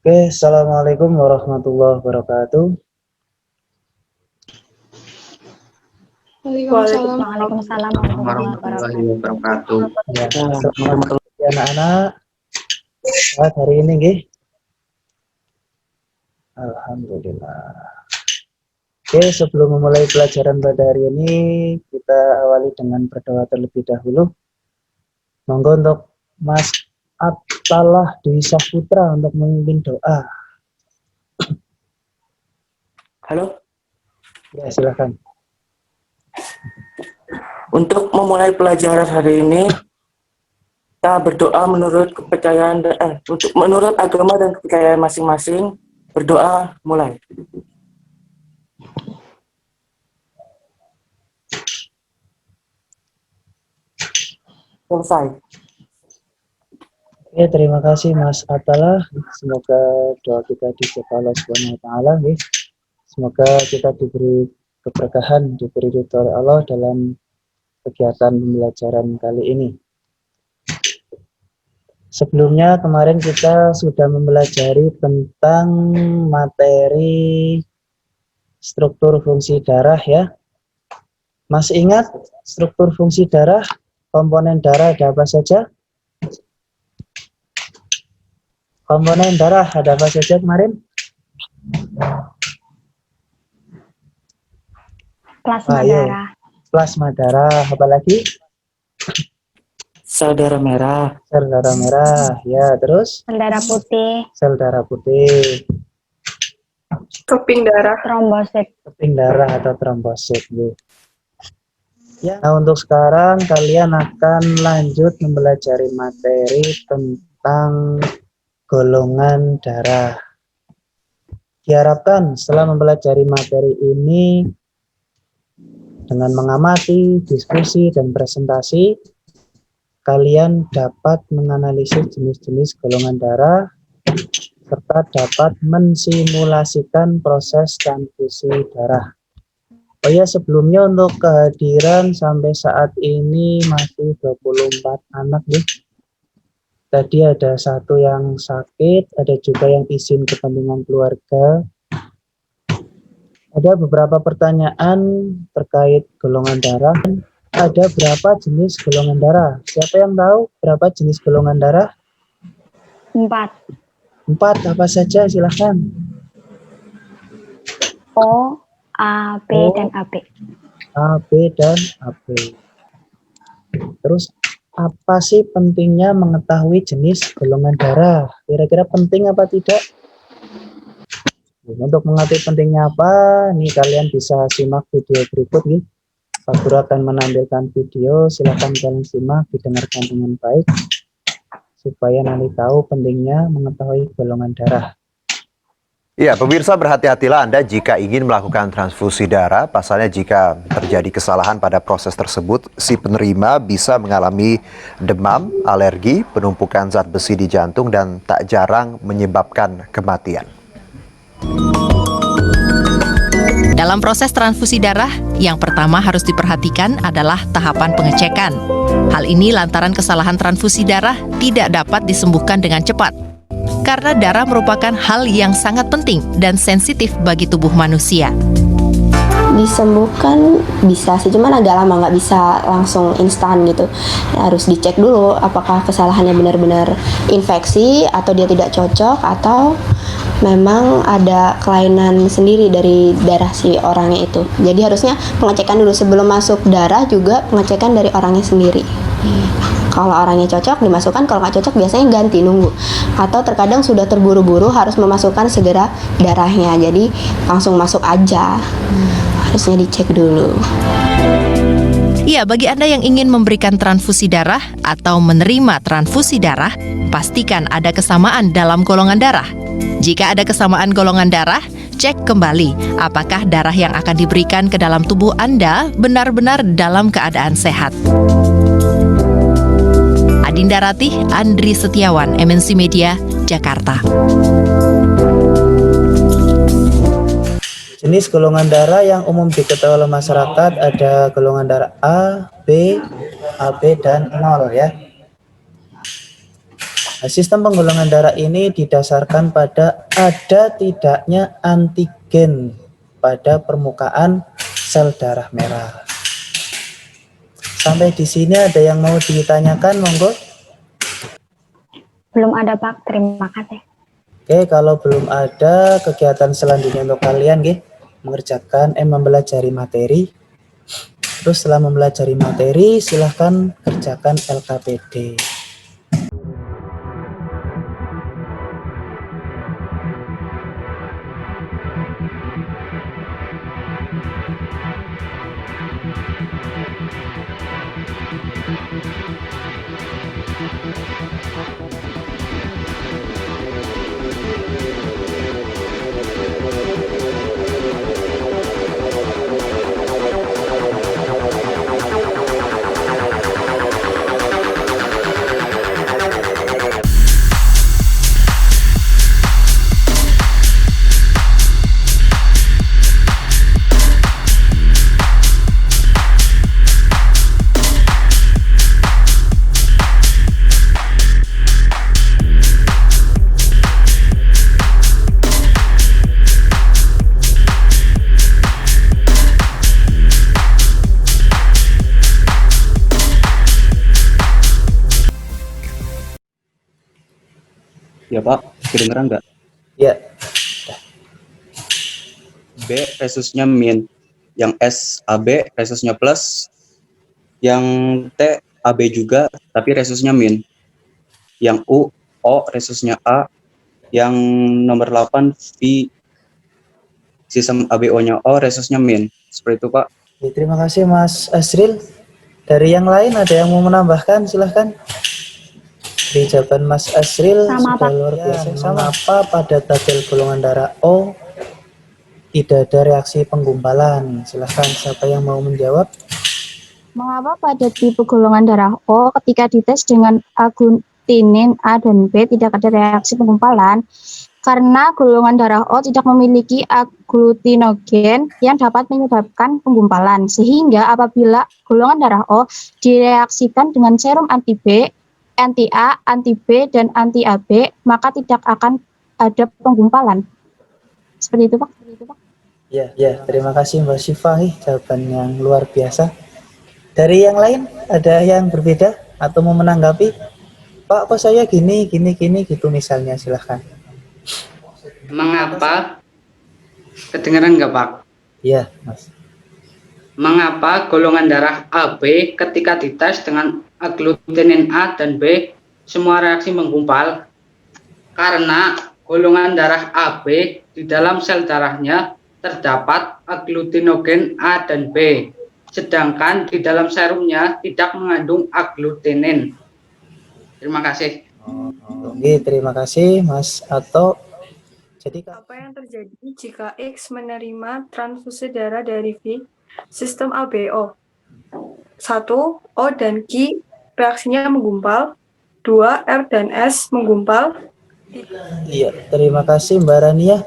Oke, assalamualaikum warahmatullahi wabarakatuh. Waalaikumsalam warahmatullahi wabarakatuh. Ya, selamat pagi anak-anak. Sehat hari ini, nggih? Alhamdulillah. Oke, sebelum memulai pelajaran pada hari ini, kita awali dengan berdoa terlebih dahulu. Monggo untuk Mas Abdallah Dwi Saputra untuk memimpin doa. Halo, Ya, silakan. untuk memulai pelajaran hari ini, kita berdoa menurut kepercayaan menurut agama dan kepercayaan masing-masing. Berdoa mulai. Selesai. Oke, terima kasih Mas Abdallah. Semoga doa kita dijawab Allah Subhanahu wa taala, nggih. Semoga kita diberi keberkahan, diberi ridho oleh Allah dalam kegiatan pembelajaran kali ini. Sebelumnya kemarin kita sudah mempelajari tentang materi struktur fungsi darah ya. Masih ingat struktur fungsi darah, komponen darah ada apa saja? Komponen darah ada apa saja kemarin? Plasma darah. Plasma darah, apalagi? Sel darah merah. Sel darah merah, ya terus? Sel darah putih. Sel darah putih. Keping darah. Trombosit. Keping darah atau trombosit. Ya, nah untuk sekarang kalian akan lanjut mempelajari materi tentang golongan darah. Diharapkan setelah mempelajari materi ini dengan mengamati, diskusi, dan presentasi, kalian dapat menganalisis jenis-jenis golongan darah serta dapat mensimulasikan proses transfusi darah. Oh ya, sebelumnya untuk kehadiran sampai saat ini masih 24 anak nih. Tadi ada satu yang sakit, ada juga yang izin kepentingan keluarga. Ada beberapa pertanyaan terkait golongan darah. Ada berapa jenis golongan darah? Siapa yang tahu berapa jenis golongan darah? 4. 4 apa saja? Silahkan. O, A, B, dan AB. A, B, dan AB. Terus apa sih pentingnya mengetahui jenis golongan darah? Kira-kira penting apa tidak? Untuk mengetahui pentingnya apa, nih kalian bisa simak video berikut nih. Pak Guru akan menampilkan video, silahkan kalian simak, didengarkan dengan baik, supaya nanti tahu pentingnya mengetahui golongan darah. Ya, pemirsa, berhati-hatilah Anda jika ingin melakukan transfusi darah. Pasalnya jika terjadi kesalahan pada proses tersebut, si penerima bisa mengalami demam, alergi, penumpukan zat besi di jantung, dan tak jarang menyebabkan kematian. Dalam proses transfusi darah, yang pertama harus diperhatikan adalah tahapan pengecekan. Hal ini lantaran kesalahan transfusi darah tidak dapat disembuhkan dengan cepat. Karena darah merupakan hal yang sangat penting dan sensitif bagi tubuh manusia. Disembuhkan bisa sih, cuman agak lama, nggak bisa langsung instan gitu. Ya, harus dicek dulu apakah kesalahannya benar-benar infeksi atau dia tidak cocok atau memang ada kelainan sendiri dari darah si orangnya itu. Jadi harusnya pengecekan dulu sebelum masuk darah, juga pengecekan dari orangnya sendiri. Kalau orangnya cocok dimasukkan, kalau nggak cocok biasanya ganti, nunggu. Atau terkadang sudah terburu-buru harus memasukkan segera darahnya, jadi langsung masuk aja. Harusnya dicek dulu. Ya, bagi Anda yang ingin memberikan transfusi darah atau menerima transfusi darah, pastikan ada kesamaan dalam golongan darah. Jika ada kesamaan golongan darah, cek kembali apakah darah yang akan diberikan ke dalam tubuh Anda benar-benar dalam keadaan sehat. Adinda Ratih, Andri Setiawan, MNC Media, Jakarta. Jenis golongan darah yang umum diketahui oleh masyarakat ada golongan darah A, B, AB, dan 0 ya. Nah, sistem penggolongan darah ini didasarkan pada ada tidaknya antigen pada permukaan sel darah merah. Sampai di sini ada yang mau ditanyakan, monggo? Belum ada Pak, terima kasih. Oke, kalau belum ada kegiatan selanjutnya untuk kalian, mempelajari materi. Terus setelah mempelajari materi, silahkan kerjakan LKPD. Ya Pak, kedengeran nggak? Ya, B resusnya min, yang S AB resusnya plus, yang T AB juga tapi resusnya min, yang U O resusnya A, yang nomor 8 V sistem ABO-nya O resusnya min. Seperti itu Pak. ya, terima kasih Mas Asril. Dari yang lain ada yang mau menambahkan, silahkan. Di jawaban Mas Asril Sama, sudah Pak. luar biasa. Mengapa pada tabel golongan darah O tidak ada reaksi penggumpalan? Silahkan, siapa yang mau menjawab? Mengapa pada tipe golongan darah O ketika dites dengan aglutinin A dan B tidak ada reaksi penggumpalan? Karena golongan darah O tidak memiliki aglutinogen yang dapat menyebabkan penggumpalan. Sehingga apabila golongan darah O direaksikan dengan serum anti B, anti A, anti B, dan anti AB, maka tidak akan ada penggumpalan. Seperti itu Pak. Ya, terima kasih Mbak Syifa. Jawaban yang luar biasa. Dari yang lain ada yang berbeda atau mau menanggapi? Pak, kok saya gini gitu misalnya, silahkan. Mengapa, kedengaran nggak Pak? Iya, Mas. Mengapa golongan darah AB ketika dites dengan aglutinin A dan B semua reaksi menggumpal? Karena golongan darah AB di dalam sel darahnya terdapat aglutinogen A dan B, sedangkan di dalam serumnya tidak mengandung aglutinin. Terima kasih. Oke, terima kasih Mas Ato. Jadi Apa yang terjadi jika X menerima transfusi darah dari V? Sistem ABO. 1. O dan Q reaksinya menggumpal. 2. R dan S menggumpal. iya, terima kasih Mbak Rania.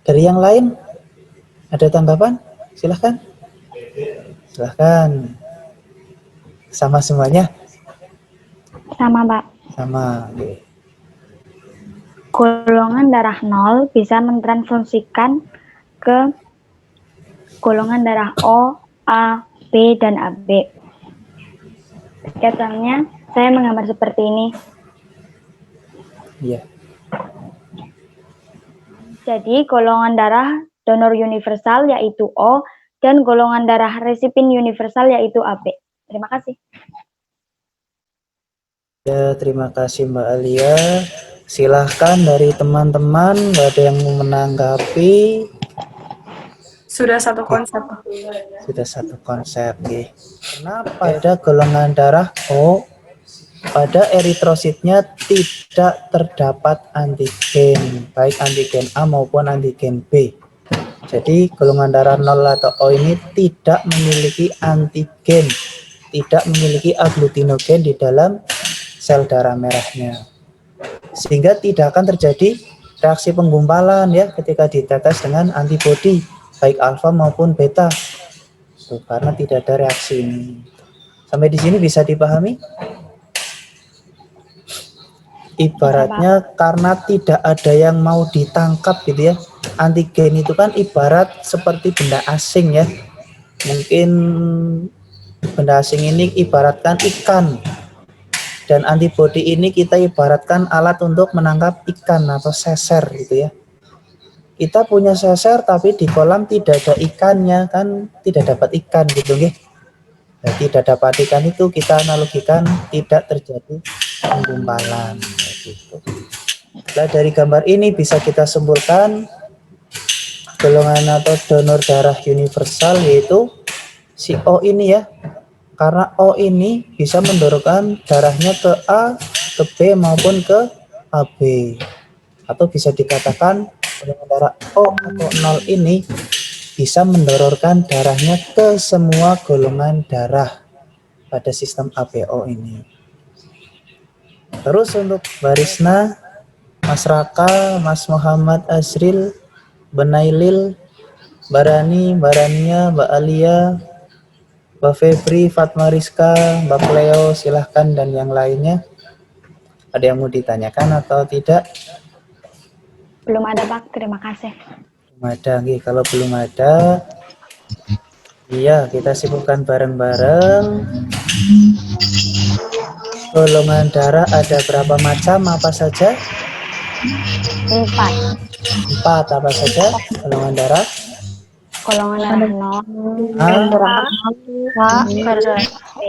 Dari yang lain ada tanggapan? Silahkan. Silahkan. Sama semuanya? Sama Pak. Sama. Oke. Golongan darah 0 bisa mentransfusikan ke golongan darah O, A, B, dan AB. Contohnya, saya menggambar seperti ini. Iya. Jadi, golongan darah donor universal yaitu O, dan golongan darah resipien universal yaitu AB. Terima kasih. Ya, terima kasih Mbak Alia. Silahkan dari teman-teman, nggak ada yang mau menanggapi. Sudah satu konsep. Sudah satu konsep. Oke. Karena pada golongan darah O, pada eritrositnya tidak terdapat antigen, baik antigen A maupun antigen B. Jadi golongan darah 0 atau O ini tidak memiliki antigen, tidak memiliki aglutinogen di dalam sel darah merahnya. Sehingga tidak akan terjadi reaksi penggumpalan ya ketika ditetes dengan antibodi baik alfa maupun beta. Tuh, karena tidak ada reaksi ini. Sampai di sini bisa dipahami? ibaratnya karena tidak ada yang mau ditangkap gitu ya. Antigen itu kan ibarat seperti benda asing ya. Mungkin benda asing ini ibaratkan ikan. Dan antibodi ini kita ibaratkan alat untuk menangkap ikan atau seser gitu ya. Kita punya seser tapi di kolam tidak ada ikannya, kan tidak dapat ikan gitu nggih. Nah, tidak dapat ikan itu kita analogikan tidak terjadi penggumpalan gitu. Nah, dari gambar ini bisa kita simpulkan golongan atau donor darah universal yaitu si O ini ya. Karena O ini bisa mendorongkan darahnya ke A, ke B maupun ke AB. Atau bisa dikatakan golongan darah O atau 0 ini bisa mendorongkan darahnya ke semua golongan darah pada sistem ABO ini. Terus untuk Barisna, Mas Raka, Mas Muhammad Azril, Benailil, Barani, Barania, Mbak Alia, Mbak Febri, Fatma Rizka, Mbak Cleo, silahkan dan yang lainnya. Ada yang mau ditanyakan atau tidak? Belum ada Pak, terima kasih. Belum ada, nih. Kalau belum ada, iya kita sibukkan bareng-bareng. Golongan darah ada berapa macam, apa saja? 4. 4 apa saja golongan darah? Golongan darah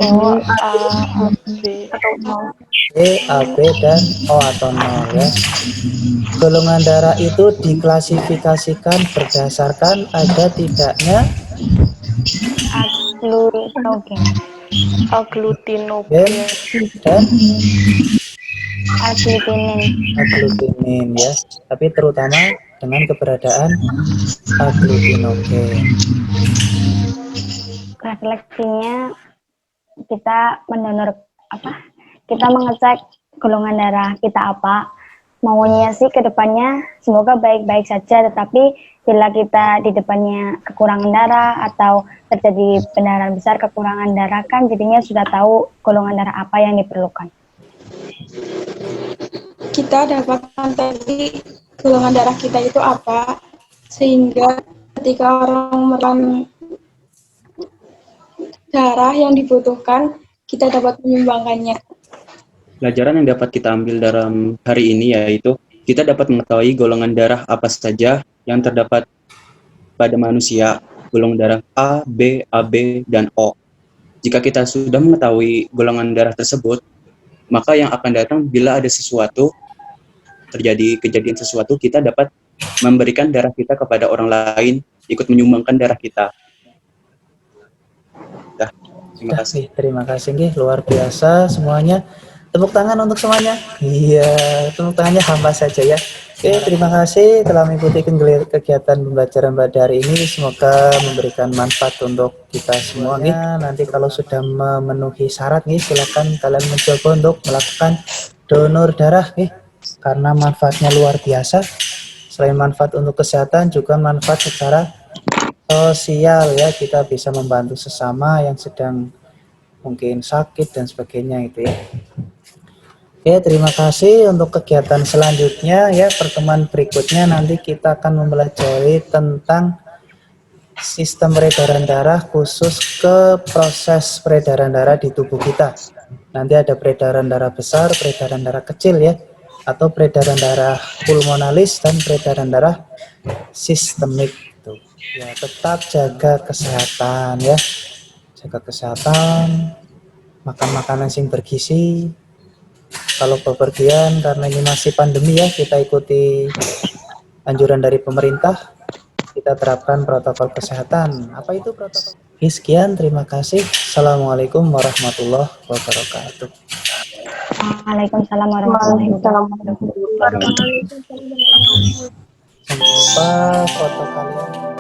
0, A, B, AB, dan O atau 0 ya. Golongan darah itu diklasifikasikan berdasarkan ada tidaknya aglutinogen dan aglutinin. aglutinin ya. Tapi terutama dengan keberadaan aglutinogen. Refleksinya kita mendonor kita mengecek golongan darah kita apa, maunya sih ke depannya semoga baik-baik saja, tetapi bila kita di depannya kekurangan darah atau terjadi pendarahan besar kekurangan darah kan jadinya sudah tahu golongan darah apa yang diperlukan. Kita dapatkan tadi golongan darah kita itu apa, sehingga ketika orang memerlukan darah yang dibutuhkan, kita dapat menyumbangkannya. Pelajaran yang dapat kita ambil dalam hari ini yaitu kita dapat mengetahui golongan darah apa saja yang terdapat pada manusia, golongan darah A, B, AB, dan O. Jika kita sudah mengetahui golongan darah tersebut, maka yang akan datang bila ada sesuatu, terjadi kejadian sesuatu, kita dapat memberikan darah kita kepada orang lain, ikut menyumbangkan darah kita. Terima kasih. Terima kasih nggih, luar biasa semuanya. Tepuk tangan untuk semuanya. Iya, tepuk tangannya hamba saja ya. Oke, terima kasih telah mengikuti kegiatan pembelajaran pada hari ini. Semoga memberikan manfaat untuk kita semua nih. Nanti kalau sudah memenuhi syarat nih, silakan kalian mencoba untuk melakukan donor darah nih. Karena manfaatnya luar biasa. Selain manfaat untuk kesehatan, juga manfaat secara sosial ya, kita bisa membantu sesama yang sedang mungkin sakit dan sebagainya itu ya. Oke, terima kasih untuk kegiatan selanjutnya ya. Pertemuan berikutnya nanti kita akan mempelajari tentang sistem peredaran darah khusus ke proses peredaran darah di tubuh kita. Nanti ada peredaran darah besar, peredaran darah kecil ya, atau peredaran darah pulmonalis dan peredaran darah sistemik. Ya, tetap jaga kesehatan ya, jaga kesehatan, makan makanan yang bergizi. Kalau bepergian karena ini masih pandemi ya, kita ikuti anjuran dari pemerintah, kita terapkan protokol kesehatan. Apa itu protokol? Sekian, terima kasih. Assalamualaikum warahmatullahi wabarakatuh. Waalaikumsalam warahmatullahi wabarakatuh. Jangan lupa foto kalian.